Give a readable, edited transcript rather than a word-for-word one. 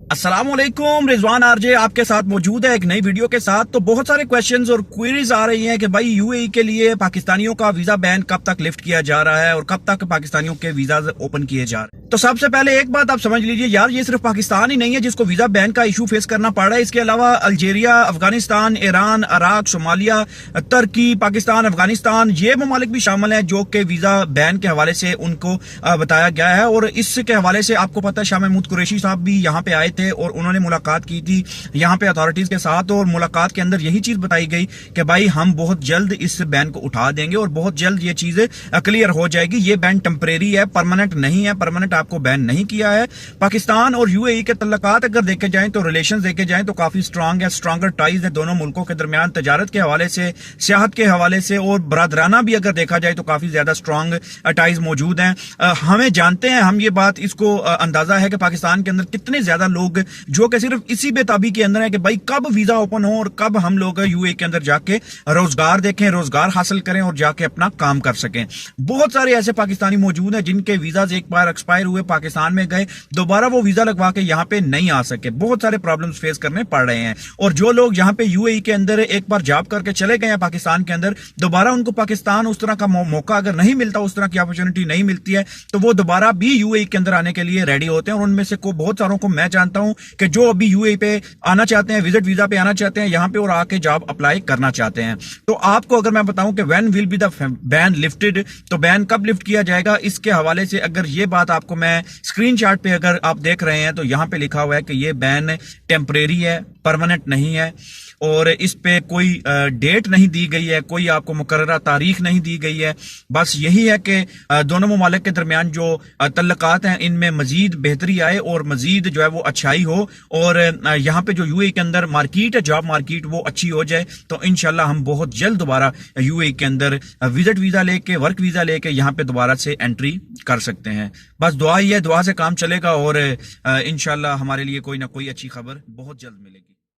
अस्सलामुअलैकुम, रिजवान आरजे आपके साथ मौजूद है एक नई वीडियो के साथ। तो बहुत सारे क्वेश्चंस और क्वेरीज आ रही हैं कि भाई यूएई के लिए पाकिस्तानियों का वीजा बैन कब तक लिफ्ट किया जा रहा है और कब तक पाकिस्तानियों के वीजा ओपन किए जा रहे हैं। तो सबसे पहले एक बात आप समझ लीजिए यार, ये सिर्फ पाकिस्तान ही नहीं है जिसको वीजा बैन का इशू फेस करना पड़ रहा है। इसके अलावा Algeria, Afghanistan, Iran, Iraq, Somalia, तुर्की, पाकिस्तान, अफगानिस्तान, ये ममालिक भी शामिल है जो कि वीजा बैन के हवाले से उनको बताया गया है। और इसके हवाले से आपको पता है शाह महमूद कुरैशी साहब भी यहाँ पे आए थे और उन्होंने मुलाकात की थी यहाँ पे अथॉरिटीज के साथ। और मुलाकात के अंदर यही चीज बताई गई कि भाई हम बहुत जल्द इस बैन को उठा देंगे और बहुत जल्द ये चीजें क्लियर हो जाएगी। ये बैन टेम्परेरी है, परमानेंट नहीं है। परमानेंट आपको बैन नहीं किया है। पाकिस्तान और यूएई के तल्लुकात अगर देखे जाएं तो रिलेशन देखे जाएं तो काफी स्ट्रांग है, स्ट्रांगर टाइज है दोनों मुल्कों के दरमियान, तजारत के हवाले से, सियाहत के हवाले से और बरादराना भी अगर देखा जाए तो काफी ज्यादा स्ट्रांग टाइज मौजूद हैं। हमें जानते हैं, हम ये बात इसको अंदाजा है कि पाकिस्तान के अंदर कितने ज्यादा लोग जो कि सिर्फ इसी बेताबी के अंदर है कि भाई कब वीजा ओपन हो और कब हम लोग यूएई के अंदर जाके रोजगार देखें, रोजगार हासिल करें और जाके अपना काम कर सकें। बहुत सारे ऐसे पाकिस्तानी मौजूद हैं जिनके वीजा एक बार एक्सपायर हुए, पाकिस्तान में गए, दोबारा वो वीजा लगवा के यहाँ पे नहीं आ सके। बहुत सारे प्रॉब्लम्स फेस करने पड़ रहे हैं। और जो लोग यहाँ पे यूएई के अंदर एक बार जॉब करके चले गए हैं पाकिस्तान के अंदर, दोबारा उनको पाकिस्तान उस तरह का मौका अगर नहीं मिलता, उस तरह की अपॉर्चुनिटी नहीं मिलती है, तो वो दोबारा भी यूएई के अंदर आने के लिए रेडी होते हैं। और उनमें से बहुत सारों को मैं जानता हूं कि जो अभी यूएई पे आना चाहते हैं, विजिट वीजा पे आना चाहते हैं यहाँ पे और आके जॉब अप्लाई करना चाहते हैं। तो आपको अगर मैं बताऊं कि when will be the ban lifted, तो बैन कब लिफ्ट किया जाएगा, इसके हवाले से अगर ये बात आपको मैं स्क्रीनशॉट पे अगर आप देख रहे हैं तो यहाँ पे लिखा हुआ है कि ये बैन टेम्परेरी है, परमानेंट नहीं है और इस पे कोई डेट नहीं दी गई है, कोई आपको मुकर्ररा तारीख नहीं दी गई है। बस यही है कि दोनों ममालिक के दरमियान जो तल्लुकात हैं इनमें मजीद बेहतरी आए और मजीद जो है वो अच्छाई हो और यहाँ पे जो यूएई के अंदर मार्केट है, जॉब मार्केट, वो अच्छी हो जाए। तो इंशाल्लाह हम बहुत जल्द दोबारा यूएई के अंदर विजिट वीजा लेके, वर्क वीजा लेके यहाँ पे दोबारा से एंट्री कर सकते हैं। बस दुआ ही है, दुआ से काम चलेगा और इंशाल्लाह हमारे लिए कोई ना कोई अच्छी खबर बहुत जल्द मिलेगी।